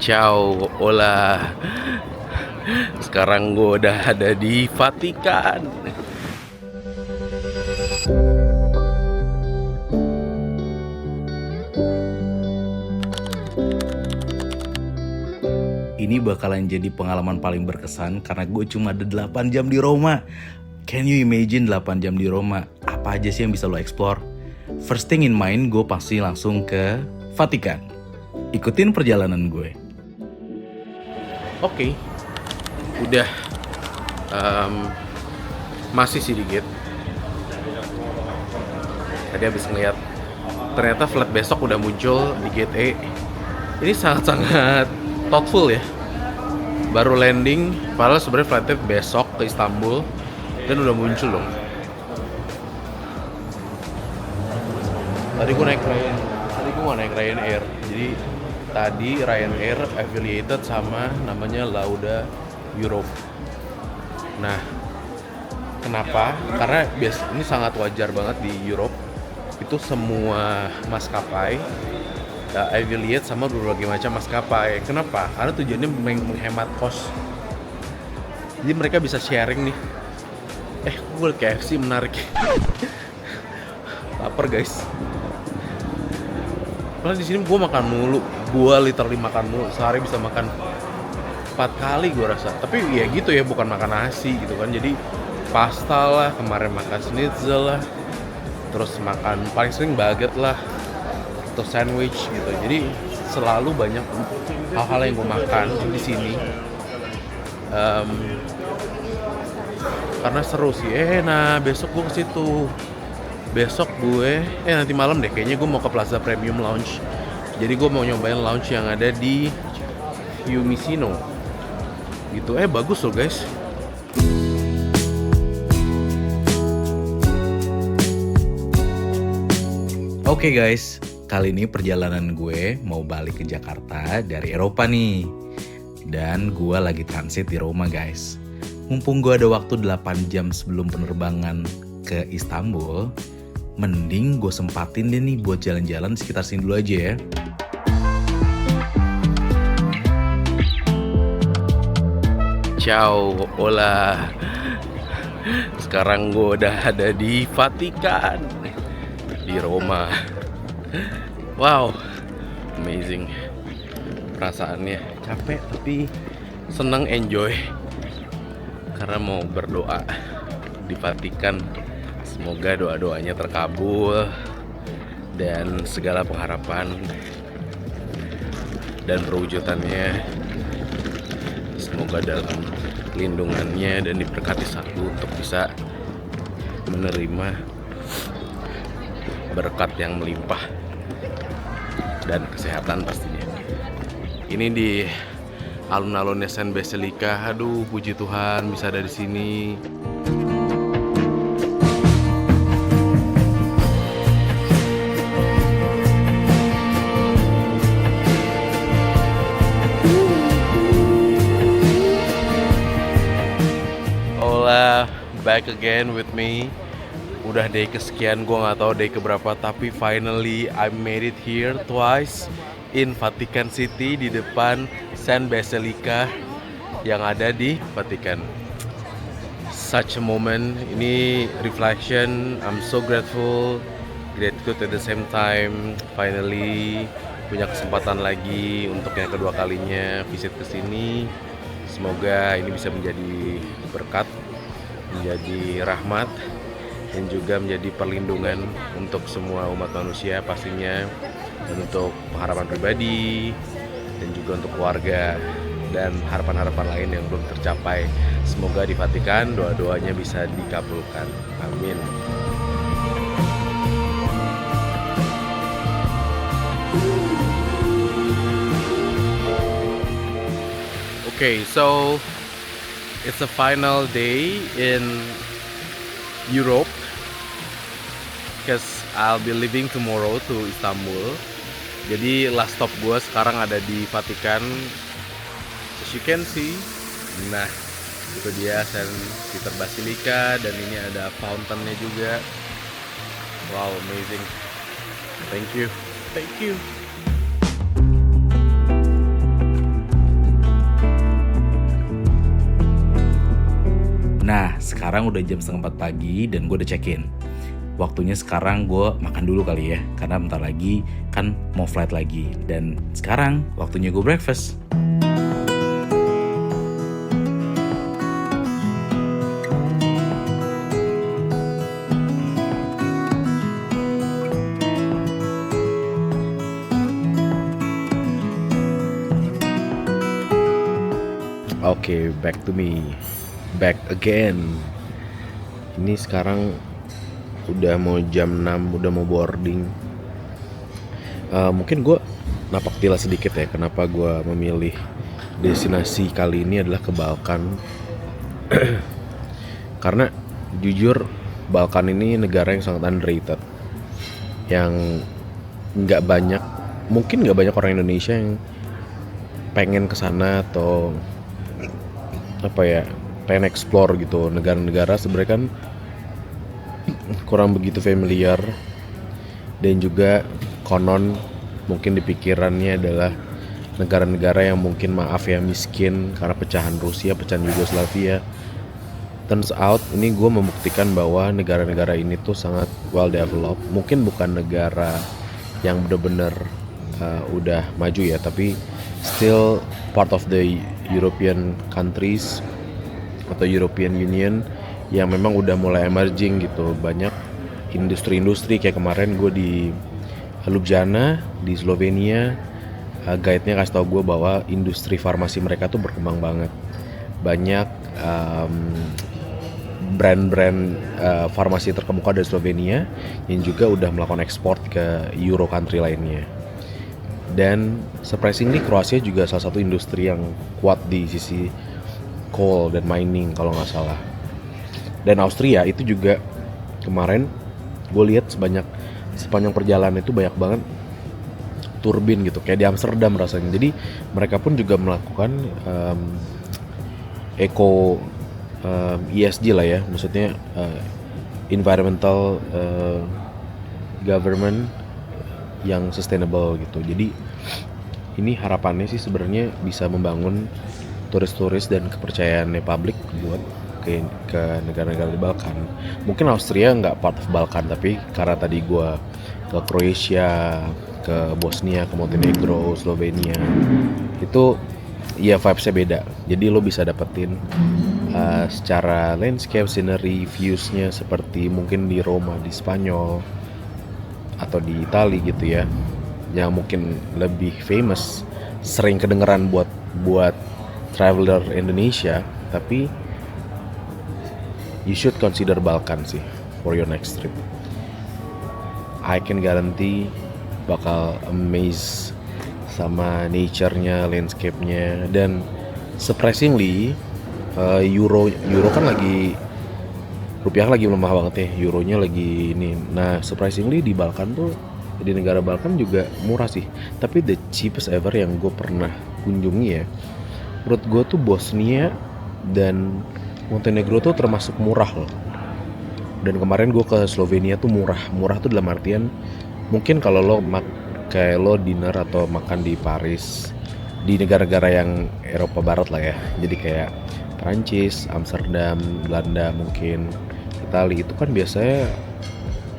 Ciao, hola. Sekarang gue udah ada di Vatikan. Ini bakalan jadi pengalaman paling berkesan karena gue cuma ada 8 jam di Roma. Can you imagine 8 jam di Roma? Apa aja sih yang bisa lo explore? First thing in mind, gue pasti langsung ke Vatikan. Ikutin perjalanan gue. Oke, udah masih sih di gate. Tadi habis ngeliat, ternyata flight besok udah muncul di gate E. Ini sangat-sangat thoughtful ya. Baru landing, padahal sebenarnya flightnya besok ke Istanbul dan udah muncul loh. Tadi gue mau naik Ryanair. Jadi tadi Ryanair affiliated sama namanya Lauda Europe. Nah, kenapa? Karena ini sangat wajar banget di Europe. Itu semua maskapai affiliate sama berbagai macam maskapai. Kenapa? Karena tujuannya menghemat cost. Jadi mereka bisa sharing nih. Gue KFC menarik. Lapar guys. Padahal di sini gue makan mulu. Gue literally makan mulu. Sehari bisa makan 4 kali gue rasa. Tapi ya gitu ya, bukan makan nasi gitu kan. Jadi pasta lah, kemarin makan schnitzel lah. Terus makan paling sering baget lah. Atau sandwich gitu. Jadi selalu banyak hal-hal yang gue makan di sini. Karena seru sih. Nah besok gue ke situ. Besok gue nanti malam deh kayaknya gue mau ke Plaza Premium Lounge. Jadi gue mau nyobain lounge yang ada di Fiumicino gitu. Bagus loh guys. Oke guys, kali ini perjalanan gue mau balik ke Jakarta dari Eropa nih. Dan gue lagi transit di Roma guys. Mumpung gue ada waktu 8 jam sebelum penerbangan ke Istanbul, mending gue sempatin deh nih buat jalan-jalan sekitar sini dulu aja ya. Ciao, hola. Sekarang gue udah ada di Vatikan, di Roma. Wow, amazing. Perasaannya capek tapi seneng, enjoy. Karena mau berdoa di Vatikan. Semoga doa-doanya terkabul dan segala pengharapan dan perwujudannya semoga dalam lindungannya dan diberkati satu untuk bisa menerima berkat yang melimpah dan kesehatan pastinya. Ini di alun-alunnya San Basilica. Aduh, puji Tuhan bisa ada di sini. Back again with me. Udah day kesekian, gue gak tahu day keberapa, tapi finally I made it here twice in Vatican City, di depan San Basilica yang ada di Vatikan. Such a moment. Ini reflection. I'm so grateful, gratitude at the same time. Finally punya kesempatan lagi untuk yang kedua kalinya visit ke sini. Semoga ini bisa menjadi berkat, menjadi rahmat, dan juga menjadi perlindungan untuk semua umat manusia pastinya, dan untuk harapan pribadi dan juga untuk keluarga dan harapan-harapan lain yang belum tercapai. Semoga di Vatikan doa-doanya bisa dikabulkan. Amin. Okay, so it's a final day in Europe because I'll be leaving tomorrow to Istanbul. Jadi last stop gue sekarang ada di Vatikan. As you can see, nah itu dia San Peter Basilica, dan ini ada fountainnya juga. Wow, amazing. Thank you. sekarang udah jam 3:30 pagi dan gue udah check-in. Waktunya sekarang gue makan dulu kali ya, karena bentar lagi kan mau flight lagi. Dan sekarang waktunya gue breakfast. Oke, back to me. Back again. Ini sekarang udah mau jam 6, udah mau boarding. Mungkin gue napak tilas sedikit ya, kenapa gue memilih destinasi kali ini adalah ke Balkan. Karena jujur Balkan ini negara yang sangat underrated, yang mungkin nggak banyak orang Indonesia yang pengen kesana atau pengen explore gitu. Negara-negara sebenarnya kan kurang begitu familiar, dan juga konon mungkin di pikirannya adalah negara-negara yang mungkin miskin karena pecahan Rusia, pecahan Yugoslavia. Turns out ini gue membuktikan bahwa negara-negara ini tuh sangat well developed. Mungkin bukan negara yang benar-benar udah maju ya, tapi still part of the European countries atau European Union yang memang udah mulai emerging gitu. Banyak industri-industri, kayak kemarin gue di Ljubljana di Slovenia, guide-nya kasih tau gue bahwa industri farmasi mereka tuh berkembang banget. Banyak brand-brand farmasi terkemuka dari Slovenia yang juga udah melakukan ekspor ke Euro country lainnya. Dan surprisingly Kroasia juga salah satu industri yang kuat di sisi coal dan mining kalau nggak salah. Dan Austria itu juga kemarin gue lihat sepanjang perjalanan itu banyak banget turbin gitu, kayak di Amsterdam rasanya. Jadi mereka pun juga melakukan ESG lah ya, maksudnya environmental government yang sustainable gitu. Jadi ini harapannya sih sebenarnya bisa membangun turis-turis dan kepercayaannya publik buat ke negara-negara di Balkan. Mungkin Austria nggak part of Balkan, tapi karena tadi gue ke Kroasia, ke Bosnia, ke Montenegro, Slovenia, itu ya vibes-nya beda. Jadi lo bisa dapetin secara landscape, scenery, views-nya seperti mungkin di Roma, di Spanyol, atau di Itali gitu ya, yang mungkin lebih famous, sering kedengeran buat traveler Indonesia. Tapi you should consider Balkan sih for your next trip. I can guarantee bakal amaze sama nature-nya, landscape-nya. Dan surprisingly euro kan lagi, rupiah lagi melemah banget ya, euronya lagi ini. Nah surprisingly di Balkan tuh, di negara Balkan juga murah sih. Tapi the cheapest ever yang gue pernah kunjungi ya, menurut gue tuh Bosnia dan Montenegro tuh termasuk murah loh. Dan kemarin gue ke Slovenia tuh murah tuh dalam artian mungkin kalau lo kayak lo dinner atau makan di Paris, di negara-negara yang Eropa Barat lah ya, jadi kayak Prancis, Amsterdam, Belanda, mungkin Itali, itu kan biasanya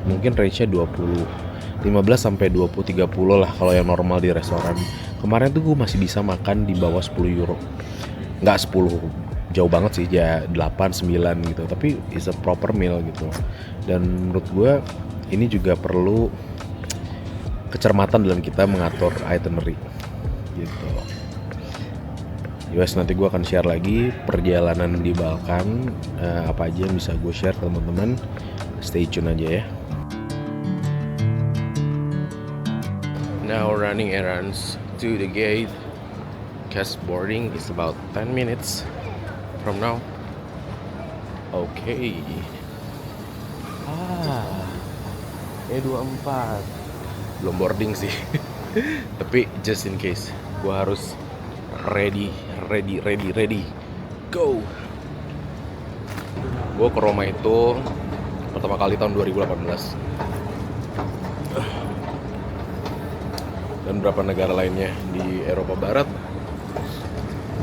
mungkin range-nya 15 sampai 20-30 lah kalau yang normal di restoran. Kemarin tuh gue masih bisa makan di bawah 10 euro. Nggak 10, jauh banget sih, ya 8-9 gitu, tapi is a proper meal gitu. Dan menurut gue ini juga perlu kecermatan dalam kita mengatur itinerary gitu. Yes, nanti gue akan share lagi perjalanan di Balkan, apa aja yang bisa gue share ke teman-teman. Stay tune aja ya. Now running errands to the gate. Cash boarding is about 10 minutes from now. Okay. E24. Belum boarding sih. Tapi just in case, gue harus ready. Go. Gue ke Roma itu pertama kali tahun 2018. Dan beberapa negara lainnya di Eropa Barat.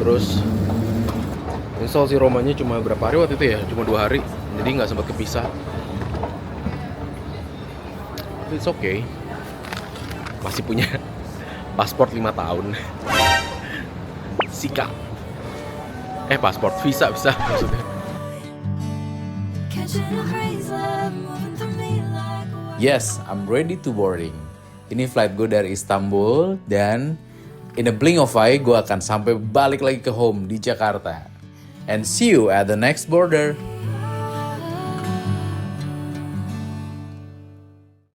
Terus Install si Romanya cuma berapa hari waktu itu ya? Cuma 2 hari, jadi nggak sempat kepisah. It's okay. Masih punya paspor 5 tahun. Sika. Paspor visa maksudnya. Yes, I'm ready to boarding. Ini flight gue dari Istanbul dan in a blink of eye gue akan sampai balik lagi ke home di Jakarta. And see you at the next border.